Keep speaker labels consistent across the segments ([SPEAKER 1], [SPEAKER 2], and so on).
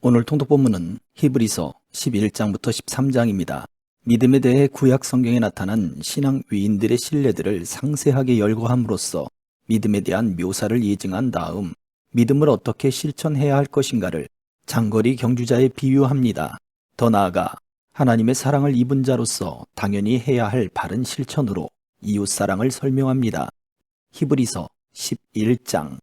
[SPEAKER 1] 오늘 통독 본문은 히브리서 11장부터 13장입니다. 믿음에 대해 구약 성경에 나타난 신앙 위인들의 신뢰들을 상세하게 열거함으로써 믿음에 대한 묘사를 예증한 다음 믿음을 어떻게 실천해야 할 것인가를 장거리 경주자에 비유합니다. 더 나아가 하나님의 사랑을 입은 자로서 당연히 해야 할 바른 실천으로 이웃사랑을 설명합니다. 히브리서 11장.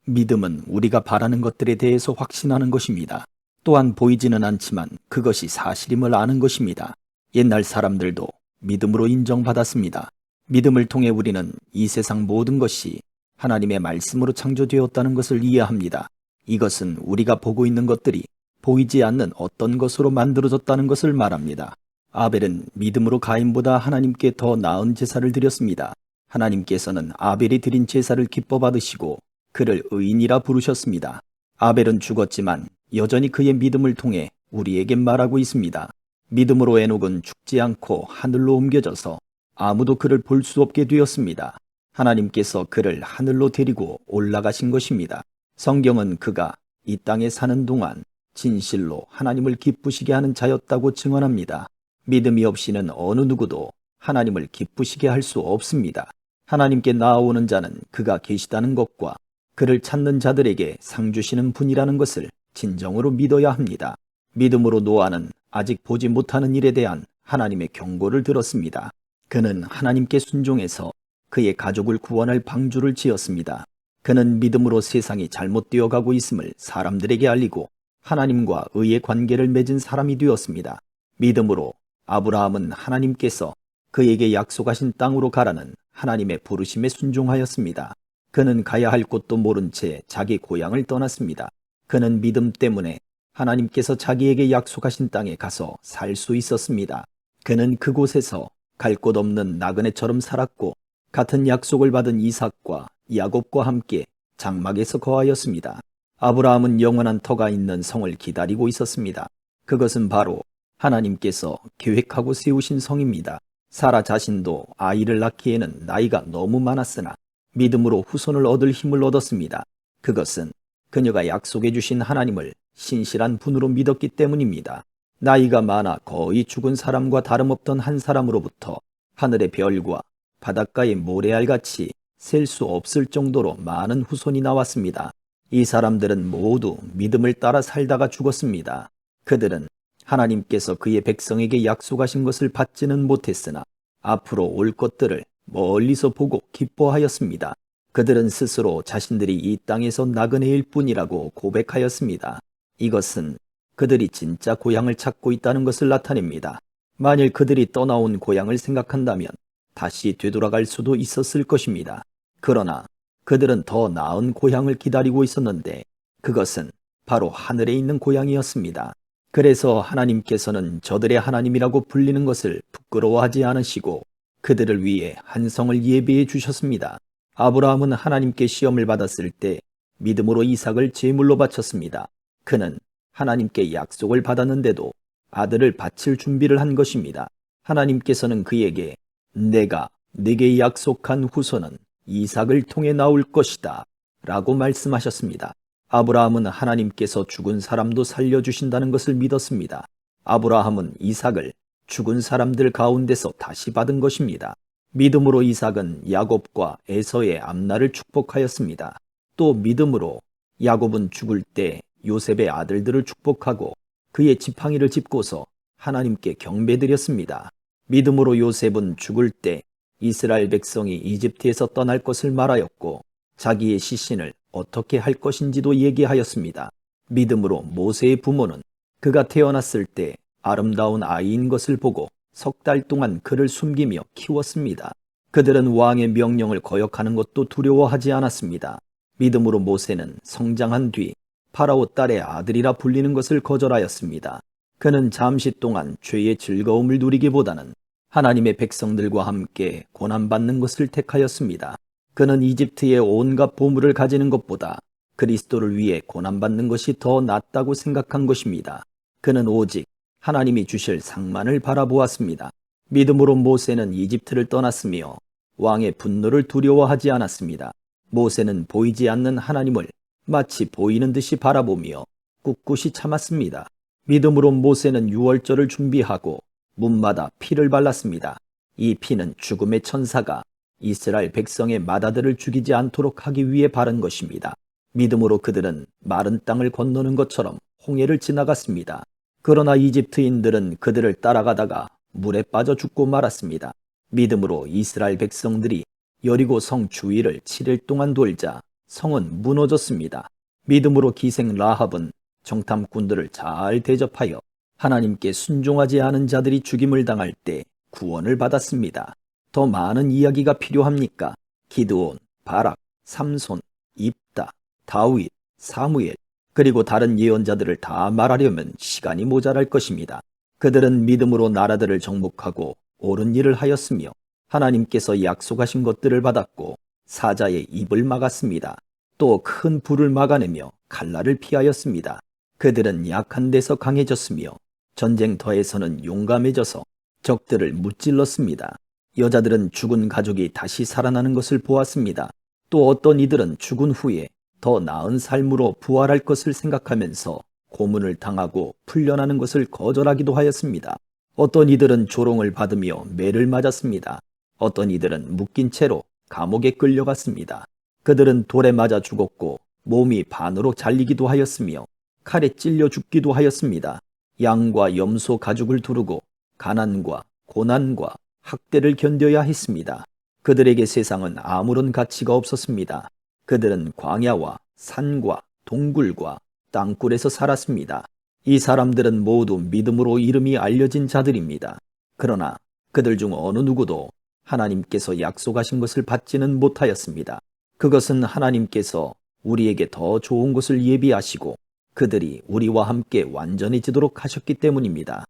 [SPEAKER 1] 믿음은 우리가 바라는 것들에 대해서 확신하는 것입니다. 또한 보이지는 않지만 그것이 사실임을 아는 것입니다. 옛날 사람들도 믿음으로 인정받았습니다. 믿음을 통해 우리는 이 세상 모든 것이 하나님의 말씀으로 창조되었다는 것을 이해합니다. 이것은 우리가 보고 있는 것들이 보이지 않는 어떤 것으로 만들어졌다는 것을 말합니다. 아벨은 믿음으로 가인보다 하나님께 더 나은 제사를 드렸습니다. 하나님께서는 아벨이 드린 제사를 기뻐 받으시고 그를 의인이라 부르셨습니다. 아벨은 죽었지만 여전히 그의 믿음을 통해 우리에게 말하고 있습니다. 믿음으로 에녹은 죽지 않고 하늘로 옮겨져서 아무도 그를 볼 수 없게 되었습니다. 하나님께서 그를 하늘로 데리고 올라가신 것입니다. 성경은 그가 이 땅에 사는 동안 진실로 하나님을 기쁘시게 하는 자였다고 증언합니다. 믿음이 없이는 어느 누구도 하나님을 기쁘시게 할 수 없습니다. 하나님께 나아오는 자는 그가 계시다는 것과 그를 찾는 자들에게 상 주시는 분이라는 것을 진정으로 믿어야 합니다. 믿음으로 노아는 아직 보지 못하는 일에 대한 하나님의 경고를 들었습니다. 그는 하나님께 순종해서 그의 가족을 구원할 방주를 지었습니다. 그는 믿음으로 세상이 잘못되어 가고 있음을 사람들에게 알리고 하나님과 의의 관계를 맺은 사람이 되었습니다. 믿음으로 아브라함은 하나님께서 그에게 약속하신 땅으로 가라는 하나님의 부르심에 순종하였습니다. 그는 가야 할 곳도 모른 채 자기 고향을 떠났습니다. 그는 믿음 때문에 하나님께서 자기에게 약속하신 땅에 가서 살 수 있었습니다. 그는 그곳에서 갈 곳 없는 나그네처럼 살았고 같은 약속을 받은 이삭과 야곱과 함께 장막에서 거하였습니다. 아브라함은 영원한 터가 있는 성을 기다리고 있었습니다. 그것은 바로 하나님께서 계획하고 세우신 성입니다. 사라 자신도 아이를 낳기에는 나이가 너무 많았으나 믿음으로 후손을 얻을 힘을 얻었습니다. 그것은 그녀가 약속해 주신 하나님을 신실한 분으로 믿었기 때문입니다. 나이가 많아 거의 죽은 사람과 다름없던 한 사람으로부터 하늘의 별과 바닷가의 모래알같이 셀 수 없을 정도로 많은 후손이 나왔습니다. 이 사람들은 모두 믿음을 따라 살다가 죽었습니다. 그들은 하나님께서 그의 백성에게 약속하신 것을 받지는 못했으나 앞으로 올 것들을 멀리서 보고 기뻐하였습니다. 그들은 스스로 자신들이 이 땅에서 나그네일 뿐이라고 고백하였습니다. 이것은 그들이 진짜 고향을 찾고 있다는 것을 나타냅니다. 만일 그들이 떠나온 고향을 생각한다면 다시 되돌아갈 수도 있었을 것입니다. 그러나 그들은 더 나은 고향을 기다리고 있었는데 그것은 바로 하늘에 있는 고향이었습니다. 그래서 하나님께서는 저들의 하나님이라고 불리는 것을 부끄러워하지 않으시고 그들을 위해 한 성을 예비해 주셨습니다. 아브라함은 하나님께 시험을 받았을 때 믿음으로 이삭을 제물로 바쳤습니다. 그는 하나님께 약속을 받았는데도 아들을 바칠 준비를 한 것입니다. 하나님께서는 그에게 내가 네게 약속한 후손은 이삭을 통해 나올 것이다 라고 말씀하셨습니다. 아브라함은 하나님께서 죽은 사람도 살려주신다는 것을 믿었습니다. 아브라함은 이삭을 죽은 사람들 가운데서 다시 받은 것입니다. 믿음으로 이삭은 야곱과 에서의 앞날을 축복하였습니다. 또 믿음으로 야곱은 죽을 때 요셉의 아들들을 축복하고 그의 지팡이를 짚고서 하나님께 경배드렸습니다. 믿음으로 요셉은 죽을 때 이스라엘 백성이 이집트에서 떠날 것을 말하였고 자기의 시신을 어떻게 할 것인지도 얘기하였습니다. 믿음으로 모세의 부모는 그가 태어났을 때 아름다운 아이인 것을 보고 석 달 동안 그를 숨기며 키웠습니다. 그들은 왕의 명령을 거역하는 것도 두려워하지 않았습니다. 믿음으로 모세는 성장한 뒤 파라오 딸의 아들이라 불리는 것을 거절하였습니다. 그는 잠시 동안 죄의 즐거움을 누리기보다는 하나님의 백성들과 함께 고난받는 것을 택하였습니다. 그는 이집트의 온갖 보물을 가지는 것보다 그리스도를 위해 고난받는 것이 더 낫다고 생각한 것입니다. 그는 오직 하나님이 주실 상만을 바라보았습니다. 믿음으로 모세는 이집트를 떠났으며 왕의 분노를 두려워하지 않았습니다. 모세는 보이지 않는 하나님을 마치 보이는 듯이 바라보며 꿋꿋이 참았습니다. 믿음으로 모세는 유월절을 준비하고 문마다 피를 발랐습니다. 이 피는 죽음의 천사가 이스라엘 백성의 맏아들을 죽이지 않도록 하기 위해 바른 것입니다. 믿음으로 그들은 마른 땅을 건너는 것처럼 홍해를 지나갔습니다. 그러나 이집트인들은 그들을 따라가다가 물에 빠져 죽고 말았습니다. 믿음으로 이스라엘 백성들이 여리고 성 주위를 7일 동안 돌자 성은 무너졌습니다. 믿음으로 기생 라합은 정탐꾼들을 잘 대접하여 하나님께 순종하지 않은 자들이 죽임을 당할 때 구원을 받았습니다. 더 많은 이야기가 필요합니까? 기드온, 바락, 삼손, 입다, 다윗, 사무엘, 그리고 다른 예언자들을 다 말하려면 시간이 모자랄 것입니다. 그들은 믿음으로 나라들을 정복하고 옳은 일을 하였으며 하나님께서 약속하신 것들을 받았고 사자의 입을 막았습니다. 또 큰 불을 막아내며 칼날을 피하였습니다. 그들은 약한 데서 강해졌으며 전쟁터에서는 용감해져서 적들을 무찔렀습니다. 여자들은 죽은 가족이 다시 살아나는 것을 보았습니다. 또 어떤 이들은 죽은 후에 더 나은 삶으로 부활할 것을 생각하면서 고문을 당하고 풀려나는 것을 거절하기도 하였습니다. 어떤 이들은 조롱을 받으며 매를 맞았습니다. 어떤 이들은 묶인 채로 감옥에 끌려갔습니다. 그들은 돌에 맞아 죽었고 몸이 반으로 잘리기도 하였으며 칼에 찔려 죽기도 하였습니다. 양과 염소 가죽을 두르고 가난과 고난과 학대를 견뎌야 했습니다. 그들에게 세상은 아무런 가치가 없었습니다. 그들은 광야와 산과 동굴과 땅굴에서 살았습니다. 이 사람들은 모두 믿음으로 이름이 알려진 자들입니다. 그러나 그들 중 어느 누구도 하나님께서 약속하신 것을 받지는 못하였습니다. 그것은 하나님께서 우리에게 더 좋은 것을 예비하시고 그들이 우리와 함께 완전해지도록 하셨기 때문입니다.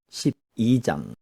[SPEAKER 1] 12장.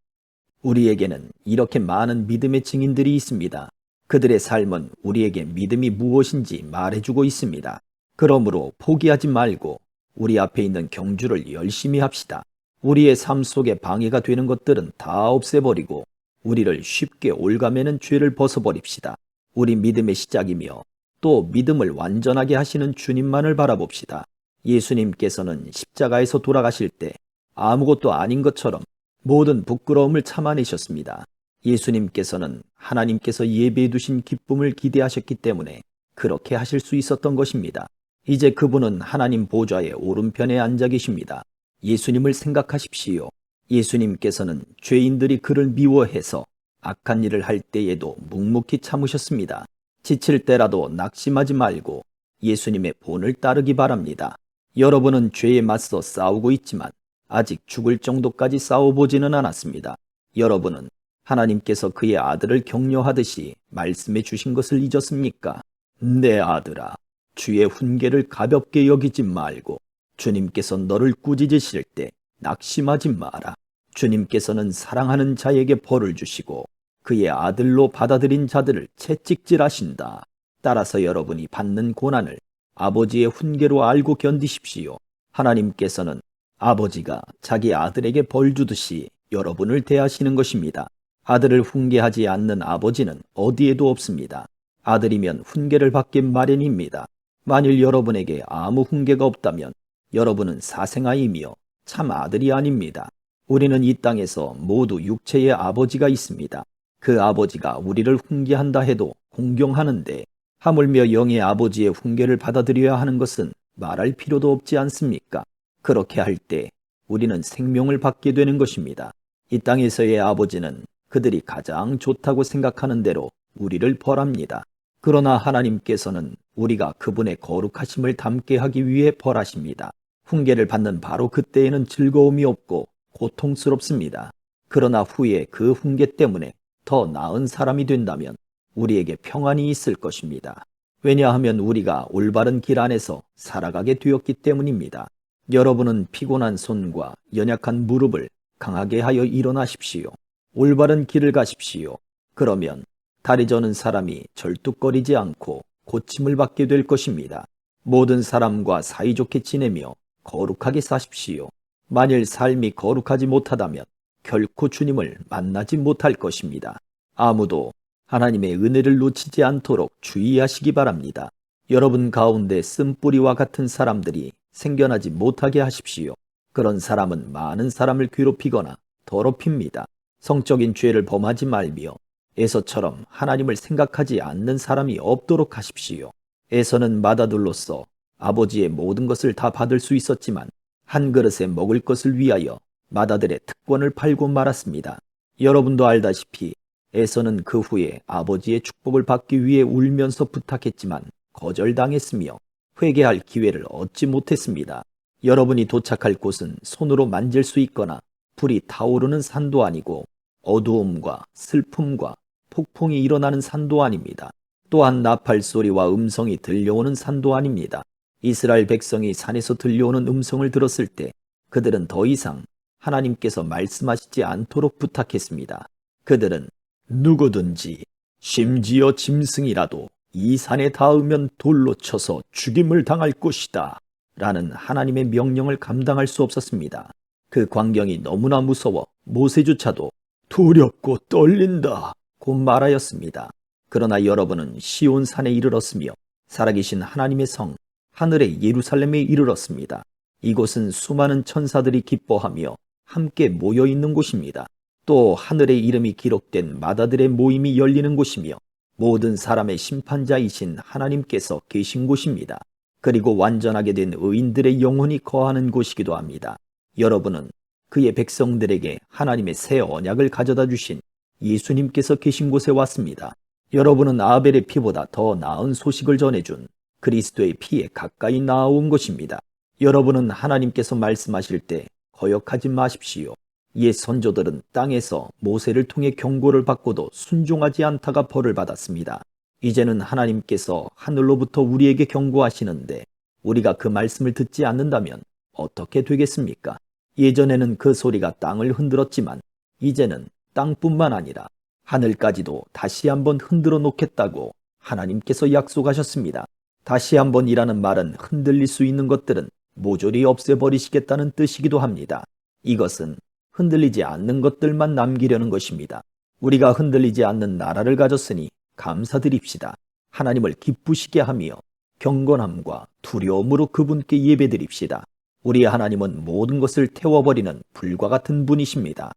[SPEAKER 1] 우리에게는 이렇게 많은 믿음의 증인들이 있습니다. 그들의 삶은 우리에게 믿음이 무엇인지 말해주고 있습니다. 그러므로 포기하지 말고 우리 앞에 있는 경주를 열심히 합시다. 우리의 삶 속에 방해가 되는 것들은 다 없애버리고 우리를 쉽게 올가매는 죄를 벗어버립시다. 우리 믿음의 시작이며 또 믿음을 완전하게 하시는 주님만을 바라봅시다. 예수님께서는 십자가에서 돌아가실 때 아무것도 아닌 것처럼 모든 부끄러움을 참아내셨습니다. 예수님께서는 하나님께서 예비해 두신 기쁨을 기대하셨기 때문에 그렇게 하실 수 있었던 것입니다. 이제 그분은 하나님 보좌의 오른편에 앉아 계십니다. 예수님을 생각하십시오. 예수님께서는 죄인들이 그를 미워해서 악한 일을 할 때에도 묵묵히 참으셨습니다. 지칠 때라도 낙심하지 말고 예수님의 본을 따르기 바랍니다. 여러분은 죄에 맞서 싸우고 있지만 아직 죽을 정도까지 싸워보지는 않았습니다. 여러분은 하나님께서 그의 아들을 격려하듯이 말씀해 주신 것을 잊었습니까? 내 아들아, 주의 훈계를 가볍게 여기지 말고 주님께서 너를 꾸짖으실 때 낙심하지 마라. 주님께서는 사랑하는 자에게 벌을 주시고 그의 아들로 받아들인 자들을 채찍질하신다. 따라서 여러분이 받는 고난을 아버지의 훈계로 알고 견디십시오. 하나님께서는 아버지가 자기 아들에게 벌 주듯이 여러분을 대하시는 것입니다. 아들을 훈계하지 않는 아버지는 어디에도 없습니다. 아들이면 훈계를 받기 마련입니다. 만일 여러분에게 아무 훈계가 없다면 여러분은 사생아이며 참 아들이 아닙니다. 우리는 이 땅에서 모두 육체의 아버지가 있습니다. 그 아버지가 우리를 훈계한다 해도 공경하는데 하물며 영의 아버지의 훈계를 받아들여야 하는 것은 말할 필요도 없지 않습니까? 그렇게 할 때 우리는 생명을 받게 되는 것입니다. 이 땅에서의 아버지는 그들이 가장 좋다고 생각하는 대로 우리를 벌합니다. 그러나 하나님께서는 우리가 그분의 거룩하심을 담게 하기 위해 벌하십니다. 훈계를 받는 바로 그때에는 즐거움이 없고 고통스럽습니다. 그러나 후에 그 훈계 때문에 더 나은 사람이 된다면 우리에게 평안이 있을 것입니다. 왜냐하면 우리가 올바른 길 안에서 살아가게 되었기 때문입니다. 여러분은 피곤한 손과 연약한 무릎을 강하게 하여 일어나십시오. 올바른 길을 가십시오. 그러면 다리 저는 사람이 절뚝거리지 않고 고침을 받게 될 것입니다. 모든 사람과 사이좋게 지내며 거룩하게 사십시오. 만일 삶이 거룩하지 못하다면 결코 주님을 만나지 못할 것입니다. 아무도 하나님의 은혜를 놓치지 않도록 주의하시기 바랍니다. 여러분 가운데 쓴뿌리와 같은 사람들이 생겨나지 못하게 하십시오. 그런 사람은 많은 사람을 괴롭히거나 더럽힙니다. 성적인 죄를 범하지 말며 에서처럼 하나님을 생각하지 않는 사람이 없도록 하십시오. 에서는 맏아들로서 아버지의 모든 것을 다 받을 수 있었지만 한 그릇에 먹을 것을 위하여 맏아들의 특권을 팔고 말았습니다. 여러분도 알다시피 에서는 그 후에 아버지의 축복을 받기 위해 울면서 부탁했지만 거절당했으며 회개할 기회를 얻지 못했습니다. 여러분이 도착할 곳은 손으로 만질 수 있거나 불이 타오르는 산도 아니고 어두움과 슬픔과 폭풍이 일어나는 산도 아닙니다. 또한 나팔 소리와 음성이 들려오는 산도 아닙니다. 이스라엘 백성이 산에서 들려오는 음성을 들었을 때 그들은 더 이상 하나님께서 말씀하시지 않도록 부탁했습니다. 그들은 누구든지 심지어 짐승이라도 이 산에 닿으면 돌로 쳐서 죽임을 당할 것이다 라는 하나님의 명령을 감당할 수 없었습니다. 그 광경이 너무나 무서워 모세조차도 두렵고 떨린다 고 말하였습니다. 그러나 여러분은 시온산에 이르렀으며 살아계신 하나님의 성 하늘의 예루살렘에 이르렀습니다. 이곳은 수많은 천사들이 기뻐하며 함께 모여있는 곳입니다. 또 하늘의 이름이 기록된 맏아들의 모임이 열리는 곳이며 모든 사람의 심판자이신 하나님께서 계신 곳입니다. 그리고 완전하게 된 의인들의 영혼이 거하는 곳이기도 합니다. 여러분은 그의 백성들에게 하나님의 새 언약을 가져다 주신 예수님께서 계신 곳에 왔습니다. 여러분은 아벨의 피보다 더 나은 소식을 전해준 그리스도의 피에 가까이 나아온 것입니다. 여러분은 하나님께서 말씀하실 때 거역하지 마십시오. 옛 선조들은 땅에서 모세를 통해 경고를 받고도 순종하지 않다가 벌을 받았습니다. 이제는 하나님께서 하늘로부터 우리에게 경고하시는데 우리가 그 말씀을 듣지 않는다면 어떻게 되겠습니까? 예전에는 그 소리가 땅을 흔들었지만 이제는 땅뿐만 아니라 하늘까지도 다시 한번 흔들어 놓겠다고 하나님께서 약속하셨습니다. 다시 한번이라는 말은 흔들릴 수 있는 것들은 모조리 없애버리시겠다는 뜻이기도 합니다. 이것은 흔들리지 않는 것들만 남기려는 것입니다. 우리가 흔들리지 않는 나라를 가졌으니 감사드립시다. 하나님을 기쁘시게 하며 경건함과 두려움으로 그분께 예배드립시다. 우리 하나님은 모든 것을 태워버리는 불과 같은 분이십니다.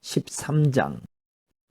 [SPEAKER 1] 13장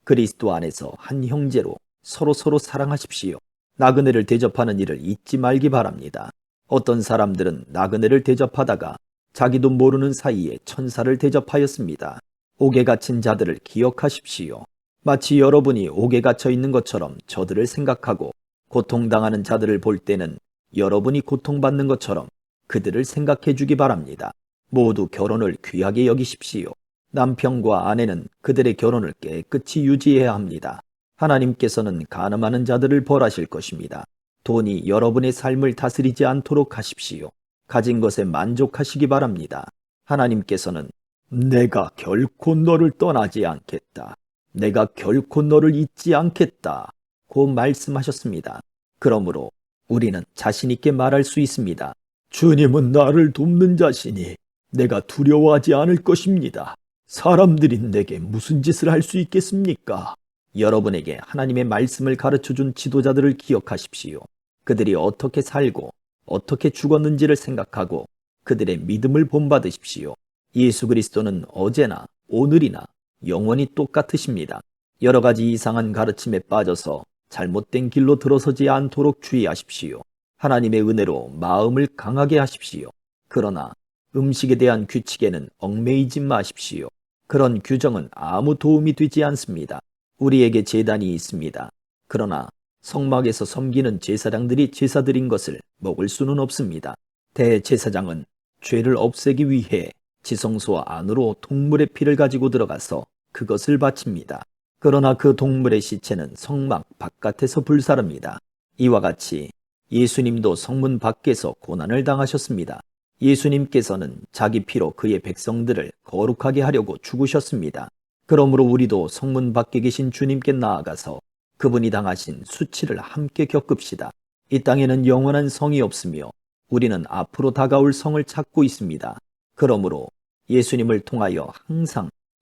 [SPEAKER 1] 그리스도 안에서 한 형제로 서로 사랑하십시오. 나그네를 대접하는 일을 잊지 말기 바랍니다. 어떤 사람들은 나그네를 대접하다가 자기도 모르는 사이에 천사를 대접하였습니다. 옥에 갇힌 자들을 기억하십시오. 마치 여러분이 옥에 갇혀 있는 것처럼 저들을 생각하고 고통당하는 자들을 볼 때는 여러분이 고통받는 것처럼 그들을 생각해 주기 바랍니다. 모두 결혼을 귀하게 여기십시오. 남편과 아내는 그들의 결혼을 깨끗이 유지해야 합니다. 하나님께서는 간음하는 자들을 벌하실 것입니다. 돈이 여러분의 삶을 다스리지 않도록 하십시오. 가진 것에 만족하시기 바랍니다. 하나님께서는 내가 결코 너를 떠나지 않겠다. 내가 결코 너를 잊지 않겠다. 고 말씀하셨습니다. 그러므로 우리는 자신 있게 말할 수 있습니다. 주님은 나를 돕는 자시니 내가 두려워하지 않을 것입니다. 사람들이 내게 무슨 짓을 할 수 있겠습니까? 여러분에게 하나님의 말씀을 가르쳐준 지도자들을 기억하십시오. 그들이 어떻게 살고 어떻게 죽었는지를 생각하고 그들의 믿음을 본받으십시오. 예수 그리스도는 어제나 오늘이나 영원히 똑같으십니다. 여러 가지 이상한 가르침에 빠져서 잘못된 길로 들어서지 않도록 주의하십시오. 하나님의 은혜로 마음을 강하게 하십시오. 그러나 음식에 대한 규칙에는 얽매이지 마십시오. 그런 규정은 아무 도움이 되지 않습니다. 우리에게 제단이 있습니다. 그러나 성막에서 섬기는 제사장들이 제사 드린 것을 먹을 수는 없습니다. 대제사장은 죄를 없애기 위해 지성소 안으로 동물의 피를 가지고 들어가서 그것을 바칩니다. 그러나 그 동물의 시체는 성막 바깥에서 불사릅니다. 이와 같이 예수님도 성문 밖에서 고난을 당하셨습니다. 예수님께서는 자기 피로 그의 백성들을 거룩하게 하려고 죽으셨습니다. 그러므로 우리도 성문 밖에 계신 주님께 나아가서 그분이 당하신 수치를 함께 겪읍시다. 이 땅에는 영원한 성이 없으며 우리는 앞으로 다가올 성을 찾고 있습니다. 그러므로 예수님을 통하여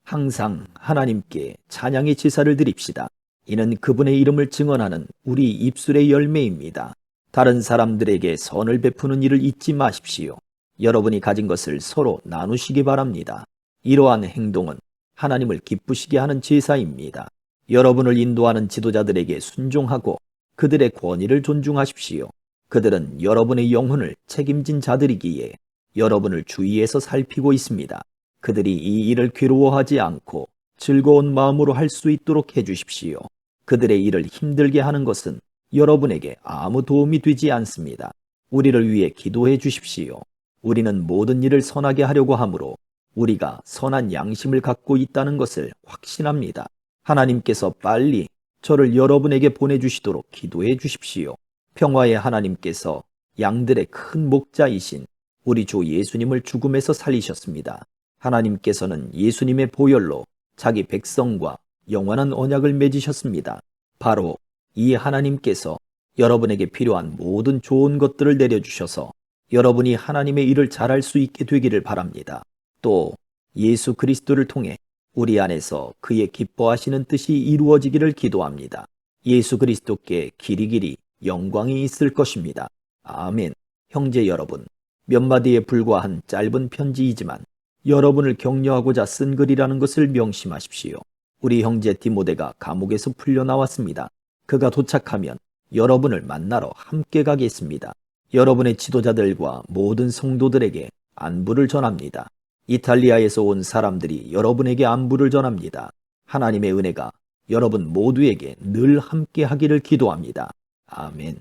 [SPEAKER 1] 항상 하나님께 찬양의 제사를 드립시다. 이는 그분의 이름을 증언하는 우리 입술의 열매입니다. 다른 사람들에게 선을 베푸는 일을 잊지 마십시오. 여러분이 가진 것을 서로 나누시기 바랍니다. 이러한 행동은 하나님을 기쁘시게 하는 제사입니다. 여러분을 인도하는 지도자들에게 순종하고 그들의 권위를 존중하십시오. 그들은 여러분의 영혼을 책임진 자들이기에 여러분을 주위에서 살피고 있습니다. 그들이 이 일을 괴로워하지 않고 즐거운 마음으로 할 수 있도록 해주십시오. 그들의 일을 힘들게 하는 것은 여러분에게 아무 도움이 되지 않습니다. 우리를 위해 기도해 주십시오. 우리는 모든 일을 선하게 하려고 하므로 우리가 선한 양심을 갖고 있다는 것을 확신합니다. 하나님께서 빨리 저를 여러분에게 보내주시도록 기도해 주십시오. 평화의 하나님께서 양들의 큰 목자이신 우리 주 예수님을 죽음에서 살리셨습니다. 하나님께서는 예수님의 보혈로 자기 백성과 영원한 언약을 맺으셨습니다. 바로 이 하나님께서 여러분에게 필요한 모든 좋은 것들을 내려주셔서 여러분이 하나님의 일을 잘할 수 있게 되기를 바랍니다. 또 예수 그리스도를 통해 우리 안에서 그의 기뻐하시는 뜻이 이루어지기를 기도합니다. 예수 그리스도께 길이길이 영광이 있을 것입니다. 아멘. 형제 여러분, 몇 마디에 불과한 짧은 편지이지만 여러분을 격려하고자 쓴 글이라는 것을 명심하십시오. 우리 형제 디모데가 감옥에서 풀려나왔습니다. 그가 도착하면 여러분을 만나러 함께 가겠습니다. 여러분의 지도자들과 모든 성도들에게 안부를 전합니다. 이탈리아에서 온 사람들이 여러분에게 안부를 전합니다. 하나님의 은혜가 여러분 모두에게 늘 함께 하기를 기도합니다. 아멘.